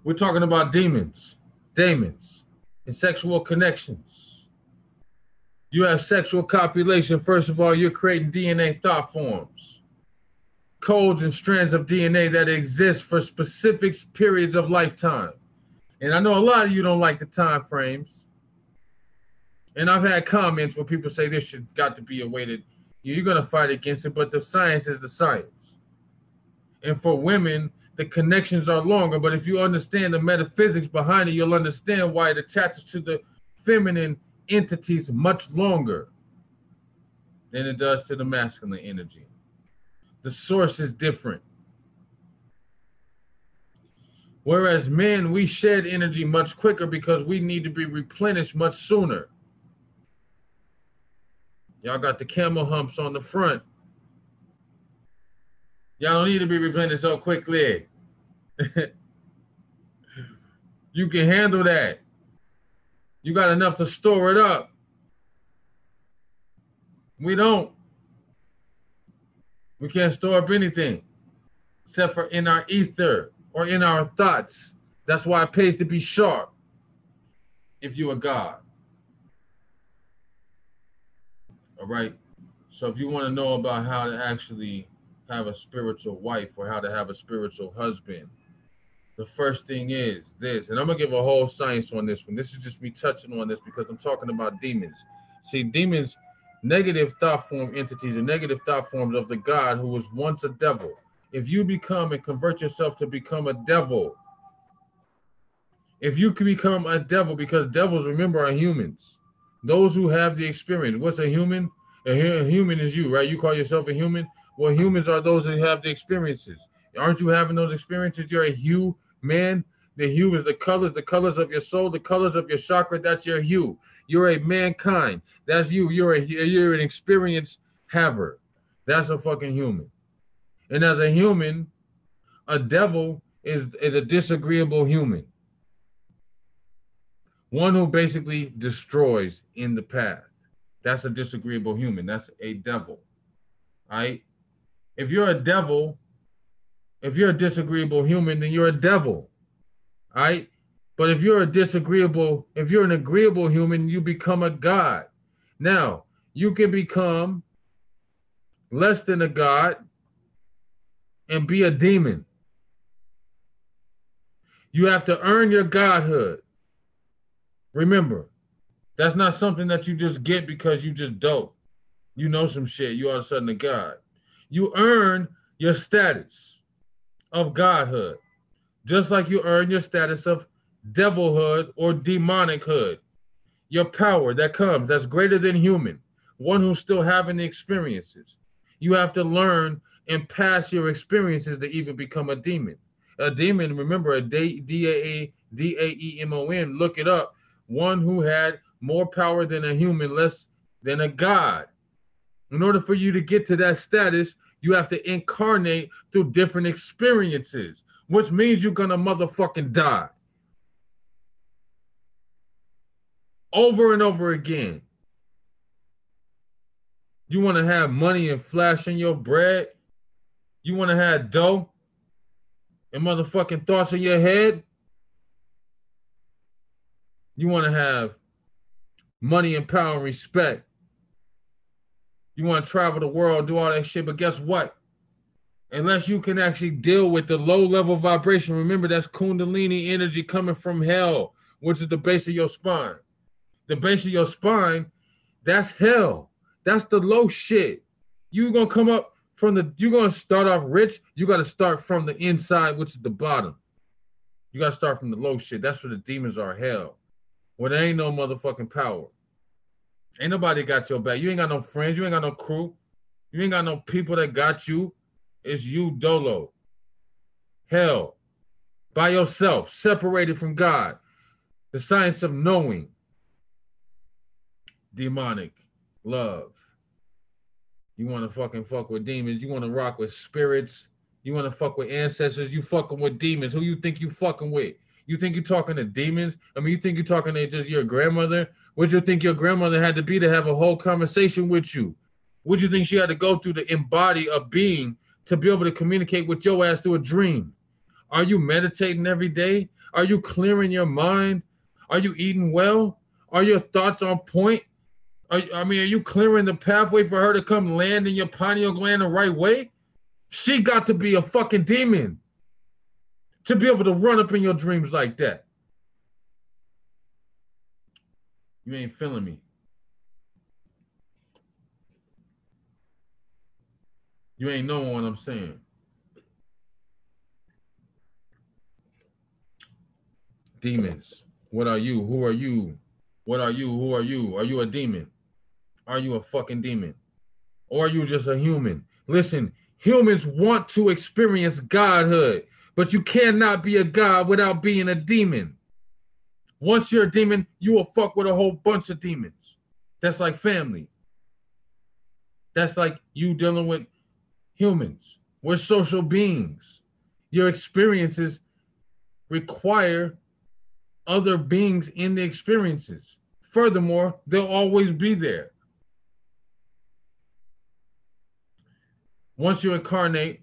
We're talking about daemons, and sexual connections. You have sexual copulation. First of all, you're creating DNA thought forms, codes and strands of DNA that exist for specific periods of lifetime. And I know a lot of you don't like the time frames. And I've had comments where people say this should got to be a way that you're going to fight against it, but the science is the science. And for women, the connections are longer, but if you understand the metaphysics behind it, you'll understand why it attaches to the feminine entities much longer than it does to the masculine energy. The source is different. Whereas men, we shed energy much quicker because we need to be replenished much sooner. Y'all got the camel humps on the front. Y'all don't need to be replenished so quickly. You can handle that. You got enough to store it up. We don't. We can't store up anything except for in our ether or in our thoughts. That's why it pays to be sharp if you're a God. All right. So if you want to know about how to actually have a spiritual wife or how to have a spiritual husband, the first thing is this, and I'm going to give a whole science on this one. This is just me touching on this because I'm talking about demons. See, demons, negative thought form entities, and negative thought forms of the God who was once a devil. If you become and convert yourself to become a devil, if you can become a devil, because devils, remember, are humans. Those who have the experience. What's a human? A human is you, right? You call yourself a human? Well, humans are those that have the experiences. Aren't you having those experiences? You're a hue man. The hue is the colors of your soul, the colors of your chakra. That's your hue. You're a mankind. That's you. You're an experience haver. That's a fucking human. And as a human, a devil is a disagreeable human. One who basically destroys in the path. That's a disagreeable human. That's a devil. All right? If you're a devil, if you're a disagreeable human, then you're a devil. All right? But if you're an agreeable human, you become a god. Now, you can become less than a god and be a demon. You have to earn your godhood. Remember, that's not something that you just get because you just dope. You know some shit. You all of a sudden a god. You earn your status of godhood, just like you earn your status of devilhood or demonichood. Your power that comes, that's greater than human, one who's still having the experiences. You have to learn and pass your experiences to even become a demon. A demon, remember, a D-A-E-M-O-N, look it up. One who had more power than a human, less than a god. In order for you to get to that status, you have to incarnate through different experiences, which means you're gonna motherfucking die. Over and over again. You want to have money and flash in your bread? You want to have dough and motherfucking thoughts in your head? You want to have money and power and respect? You want to travel the world, do all that shit, but guess what? Unless you can actually deal with the low level vibration, remember that's Kundalini energy coming from hell, which is the base of your spine. The base of your spine, that's hell. That's the low shit. You're going to come up you're going to start off rich. You got to start from the inside, which is the bottom. You got to start from the low shit. That's where the demons are, hell. Where there ain't no motherfucking power. Ain't nobody got your back. You ain't got no friends. You ain't got no crew. You ain't got no people that got you. It's you dolo. Hell. By yourself. Separated from God. The science of knowing. Demonic love. You want to fucking fuck with demons. You want to rock with spirits. You want to fuck with ancestors. You fucking with demons. Who you think you fucking with? You think you talking to demons? I mean, you think you talking to just your grandmother? What you think your grandmother had to be to have a whole conversation with you? What you think she had to go through to embody a being to be able to communicate with your ass through a dream? Are you meditating every day? Are you clearing your mind? Are you eating well? Are your thoughts on point? Are you clearing the pathway for her to come land in your pineal gland the right way? She got to be a fucking demon to be able to run up in your dreams like that. You ain't feeling me. You ain't knowing what I'm saying. Demons. What are you? Who are you? What are you? Who are you? Are you a demon? Are you a fucking demon? Or are you just a human? Listen, humans want to experience godhood, but you cannot be a god without being a demon. Once you're a demon, you will fuck with a whole bunch of demons. That's like family. That's like you dealing with humans. We're social beings. Your experiences require other beings in the experiences. Furthermore, they'll always be there. Once you incarnate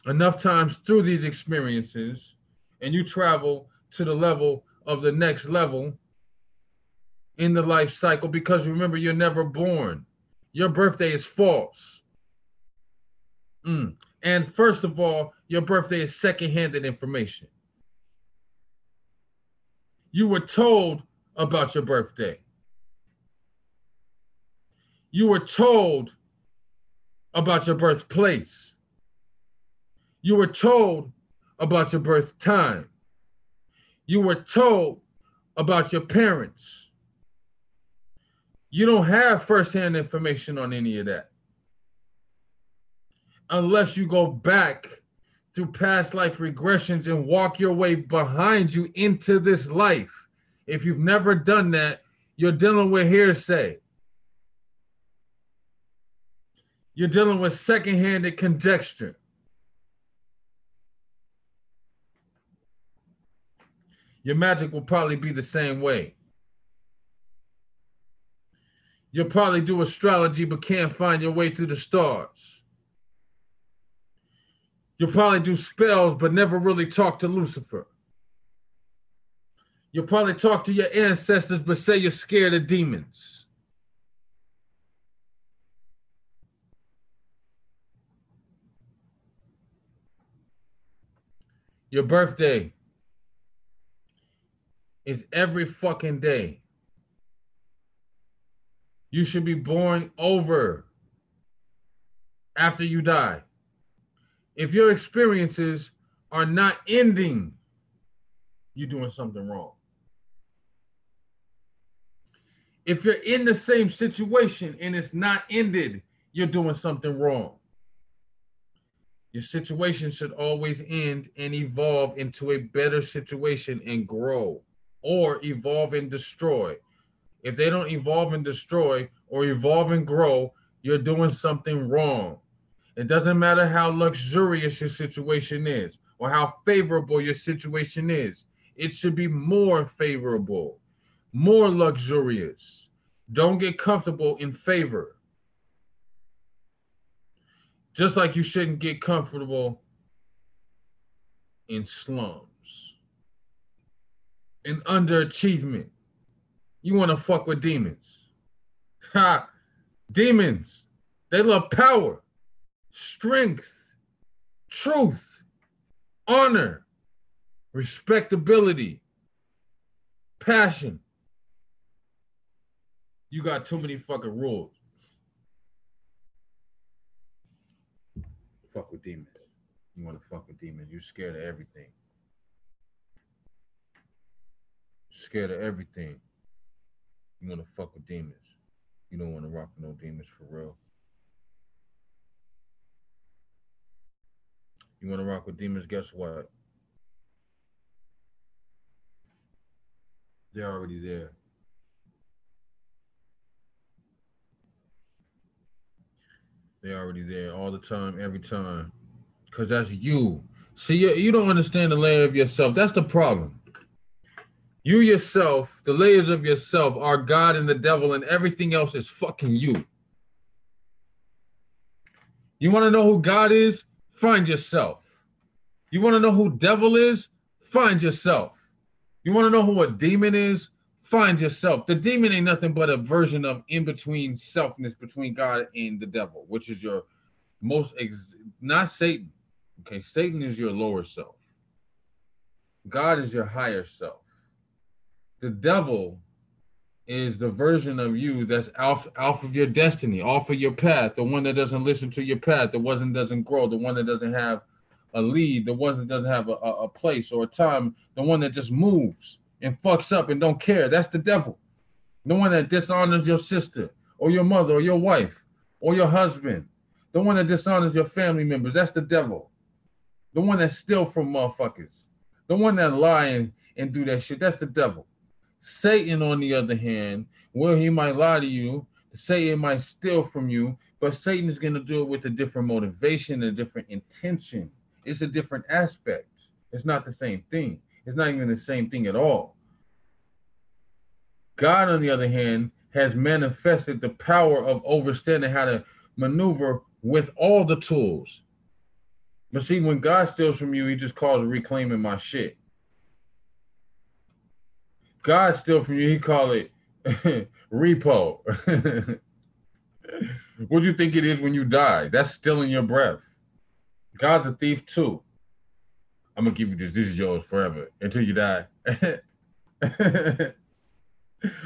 enough times through these experiences and you travel to the level of the next level in the life cycle, because remember, you're never born. Your birthday is false. And first of all, your birthday is second-handed information. You were told about your birthday. You were told about your birthplace. You were told about your birth time. You were told about your parents. You don't have firsthand information on any of that. Unless you go back through past life regressions and walk your way behind you into this life. If you've never done that, you're dealing with hearsay. You're dealing with second-handed conjecture. Your magic will probably be the same way. You'll probably do astrology but can't find your way through the stars. You'll probably do spells but never really talk to Lucifer. You'll probably talk to your ancestors but say you're scared of demons. Your birthday is every fucking day. You should be born over after you die. If your experiences are not ending, you're doing something wrong. If you're in the same situation and it's not ended, you're doing something wrong. Your situation should always end and evolve into a better situation and grow, or evolve and destroy. If they don't evolve and destroy or evolve and grow, you're doing something wrong. It doesn't matter how luxurious your situation is or how favorable your situation is. It should be more favorable, more luxurious. Don't get comfortable in favor. Just like you shouldn't get comfortable in slums, in underachievement. You want to fuck with demons. Ha! Demons, they love power, strength, truth, honor, respectability, passion. You got too many fucking rules. Fuck with demons. You want to fuck with demons. You're scared of everything. Scared of everything. You want to fuck with demons. You don't want to rock with no demons for real. You want to rock with demons, guess what? They're already there. They're already there all the time, every time. Because that's you. See, you don't understand the layer of yourself. That's the problem. You yourself, the layers of yourself are God and the devil, and everything else is fucking you. You want to know who God is? Find yourself. You want to know who devil is? Find yourself. You want to know who a demon is? Find yourself. The demon ain't nothing but a version of in-between selfness between God and the devil, which is your not Satan. Okay, Satan is your lower self. God is your higher self. The devil is the version of you that's off of your destiny, off of your path, the one that doesn't listen to your path, the one that doesn't grow, the one that doesn't have a lead, the one that doesn't have a place or a time, the one that just moves and fucks up and don't care. That's the devil. The one that dishonors your sister or your mother or your wife or your husband. The one that dishonors your family members. That's the devil. The one that steals from motherfuckers. The one that lie and do that shit. That's the devil. Satan, on the other hand, well, he might lie to you. Satan might steal from you, but Satan is going to do it with a different motivation, a different intention. It's a different aspect. It's not the same thing. It's not even the same thing at all. God, on the other hand, has manifested the power of understanding how to maneuver with all the tools. But see, when God steals from you, he just calls it reclaiming my shit. God steal from you, he call it repo. What do you think it is when you die? That's stealing your breath. God's a thief too. I'm gonna give you this. This is yours forever until you die.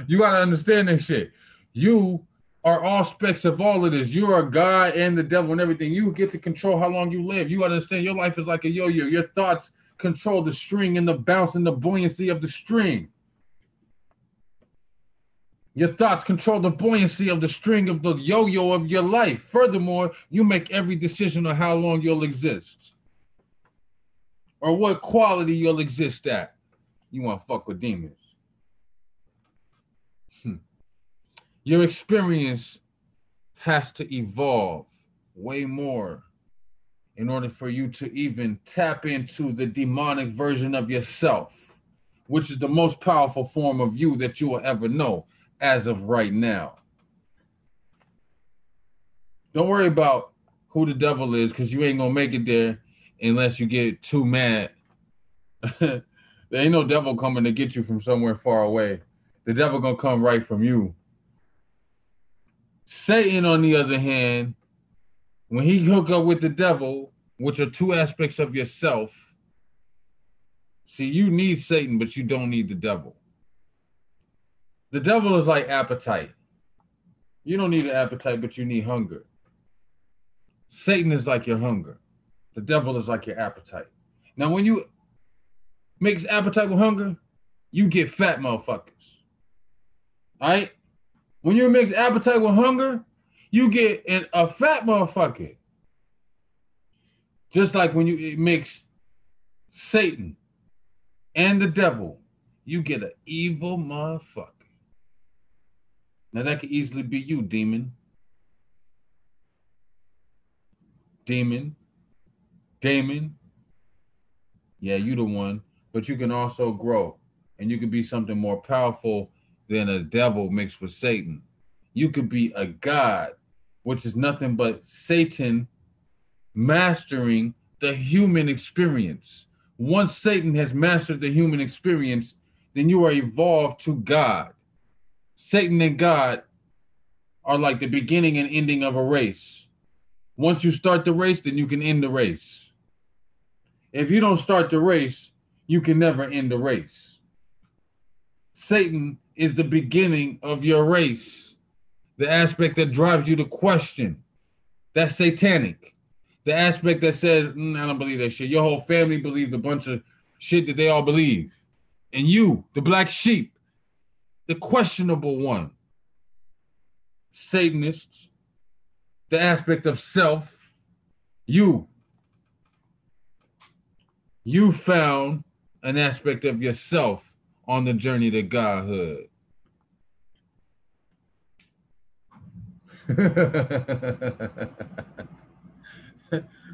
You gotta understand this shit. You are all aspects of all of this. You are God and the devil and everything. You get to control how long you live. You understand your life is like a yo-yo. Your thoughts control the string and the bounce and the buoyancy of the string. Your thoughts control the buoyancy of the string of the yo-yo of your life. Furthermore, you make every decision on how long you'll exist or what quality you'll exist at. You want to fuck with demons. Your experience has to evolve way more in order for you to even tap into the demonic version of yourself, which is the most powerful form of you that you will ever know as of right now. Don't worry about who the devil is, because you ain't going to make it there unless you get too mad. There ain't no devil coming to get you from somewhere far away. The devil going to come right from you. Satan, on the other hand, when he hook up with the devil, which are two aspects of yourself, see, you need Satan, but you don't need the devil. The devil is like appetite. You don't need an appetite, but you need hunger. Satan is like your hunger. The devil is like your appetite. Now, when you mix appetite with hunger, you get fat motherfuckers. All right? When you mix appetite with hunger, you get a fat motherfucker. Just like when you mix Satan and the devil, you get an evil motherfucker. Now that could easily be you, demon. Demon. Damon. Yeah, you the one. But you can also grow. And you can be something more powerful than a devil mixed with Satan. You could be a god, which is nothing but Satan mastering the human experience. Once Satan has mastered the human experience, then you are evolved to God. Satan and God are like the beginning and ending of a race. Once you start the race, then you can end the race. If you don't start the race, you can never end the race. Satan is the beginning of your race. The aspect that drives you to question. That's satanic. The aspect that says, I don't believe that shit. Your whole family believes a bunch of shit that they all believe. And you, the black sheep, the questionable one. Satanists, the aspect of self, you found an aspect of yourself on the journey to godhood.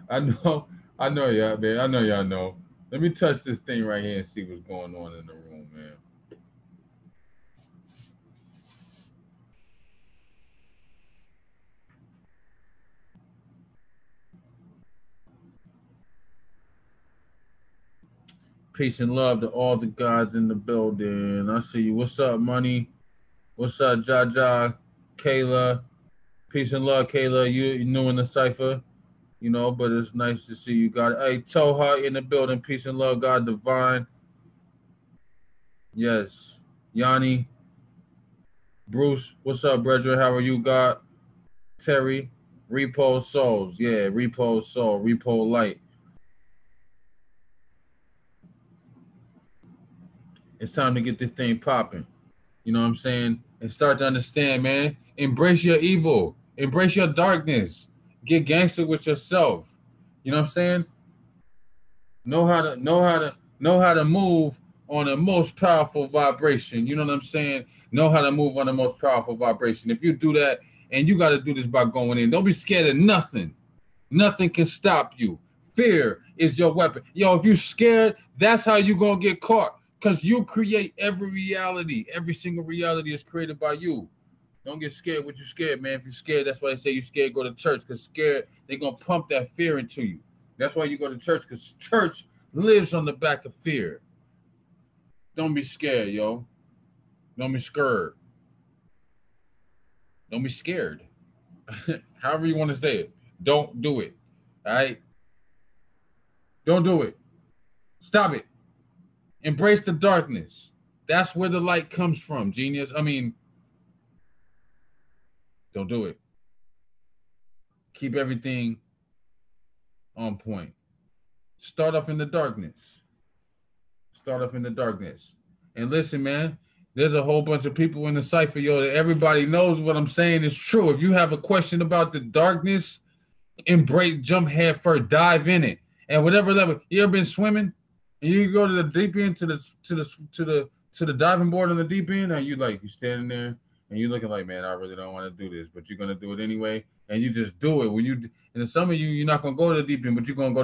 I know y'all, man. I know y'all know. Let me touch this thing right here and see what's going on in the room, man. Peace and love to all the gods in the building. I see you. What's up, Money? What's up, Jaja? Kayla? Peace and love, Kayla. You new in the cipher, you know, but it's nice to see you. Got hey, Toha in the building. Peace and love, God divine. Yes, Yanni, Bruce. What's up, brethren? How are you, God? Terry, Repo Souls. Yeah, Repo Soul, Repo Light. It's time to get this thing popping. You know what I'm saying? And start to understand, man. Embrace your evil. Embrace your darkness. Get gangster with yourself. You know what I'm saying? Know how to move on the most powerful vibration. You know what I'm saying? Know how to move on the most powerful vibration. If you do that, and you got to do this by going in. Don't be scared of nothing. Nothing can stop you. Fear is your weapon. Yo, if you're scared, that's how you're going to get caught. Because you create every reality. Every single reality is created by you. Don't get scared what you're scared, man. If you're scared, that's why they say you're scared, go to church. Because scared, they're going to pump that fear into you. That's why you go to church, because church lives on the back of fear. Don't be scared, yo. Don't be scared. Don't be scared. However you want to say it. Don't do it. All right? Don't do it. Stop it. Embrace the darkness. That's where the light comes from, genius. I mean, don't do it. Keep everything on point. Start off in the darkness. Start off in the darkness. And listen, man, there's a whole bunch of people in the cipher, yo, that everybody knows what I'm saying is true. If you have a question about the darkness, embrace, jump head first, dive in it. And whatever level, you ever been swimming? And you go to the deep end, to the diving board on the deep end, and you standing there and you looking like, man, I really don't want to do this, but you're gonna do it anyway, and you just do it. When you, and some of you're not gonna go to the deep end, but you're gonna go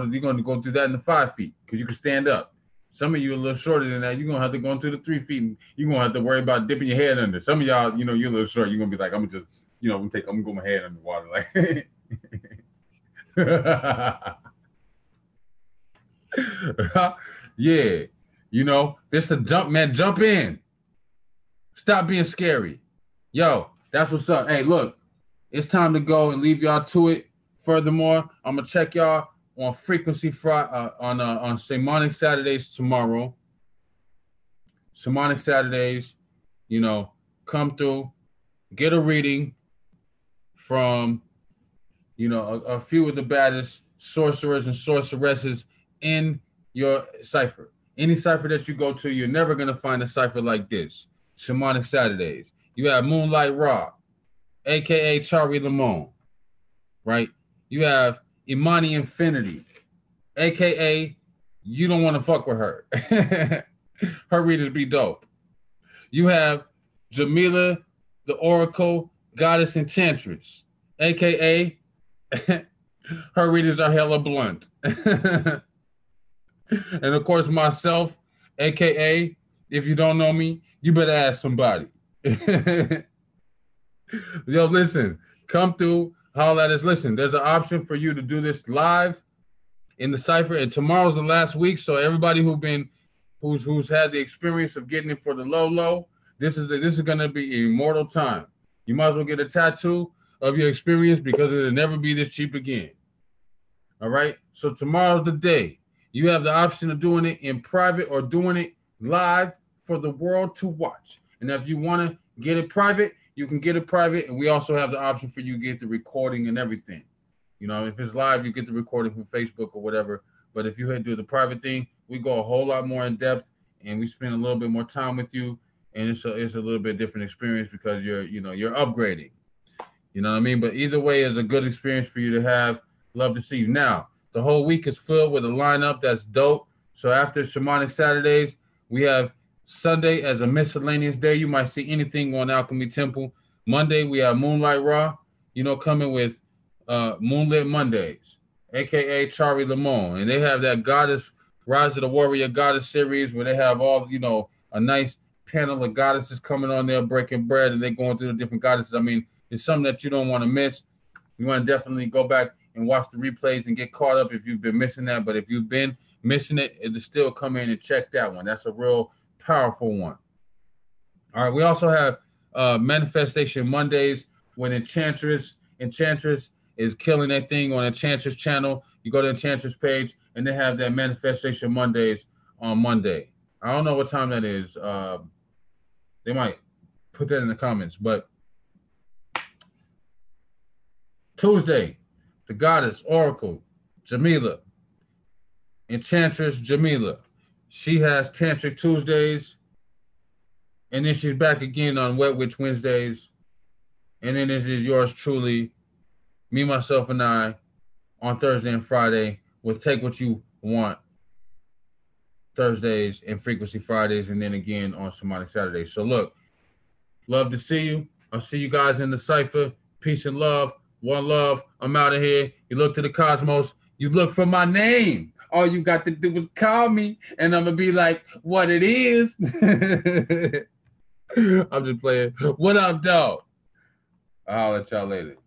through that in the 5 feet because you can stand up. Some of you are a little shorter than that. You're gonna have to go into the 3 feet, and you're gonna have to worry about dipping your head under. Some of y'all, you're a little short. You're gonna be like, I'm gonna go my head underwater, like. Yeah, this a jump, man. Jump in. Stop being scary. Yo, that's what's up. Hey, look, it's time to go and leave y'all to it. Furthermore, I'm gonna check y'all on Frequency Friday, on Shamanic Saturdays tomorrow. Shamanic Saturdays, come through, get a reading from, a few of the baddest sorcerers and sorceresses in your cipher. Any cipher that you go to, you're never going to find a cipher like this. Shamanic Saturdays. You have Moonlight Ra, a.k.a. Chari Lamone, right? You have Imani Infinity, a.k.a. you don't want to fuck with her. Her readers be dope. You have Jamila, the Oracle Goddess Enchantress, a.k.a. her readers are hella blunt. And of course, myself, a.k.a. if you don't know me, you better ask somebody. Yo, listen, come through. holler at us. Listen, there's an option for you to do this live in the cipher, and tomorrow's the last week. So everybody who's had the experience of getting it for the low, this is gonna be immortal time. You might as well get a tattoo of your experience because it'll never be this cheap again. All right. So tomorrow's the day. You have the option of doing it in private or doing it live for the world to watch. And if you want to get it private, you can get it private. And we also have the option for you to get the recording and everything. You know, if it's live, you get the recording from Facebook or whatever. But if you do the private thing, we go a whole lot more in depth and we spend a little bit more time with you. And it's a little bit different experience because you're upgrading. You know what I mean? But either way, it's a good experience for you to have. Love to see you. Now, the whole week is filled with a lineup that's dope. So after Shamanic Saturdays, we have Sunday as a miscellaneous day. You might see anything on Alchemy Temple. Monday, we have Moonlight Raw, coming with Moonlit Mondays, a.k.a. Chari Lamone. And they have that Goddess, Rise of the Warrior Goddess series where they have all, a nice panel of goddesses coming on there breaking bread and they're going through the different goddesses. I mean, it's something that you don't want to miss. You want to definitely go back and watch the replays and get caught up if you've been missing that. But if you've been missing it, it'll still come in and check that one. That's a real powerful one. All right. We also have Manifestation Mondays when Enchantress is killing that thing on Enchantress channel. You go to Enchantress page and they have that Manifestation Mondays on Monday. I don't know what time that is. They might put that in the comments, but Tuesday, the Goddess Oracle, Jamila, Enchantress Jamila. She has Tantric Tuesdays, and then she's back again on Wet Witch Wednesdays, and then this is yours truly, me, myself, and I, on Thursday and Friday with Take What You Want Thursdays and Frequency Fridays, and then again on Shamanic Saturdays. So look, love to see you. I'll see you guys in the cipher. Peace and love. One love. I'm out of here. You look to the cosmos. You look for my name. All you got to do is call me, and I'm going to be like, what it is. I'm just playing. What up, dog? I'll holler at y'all later.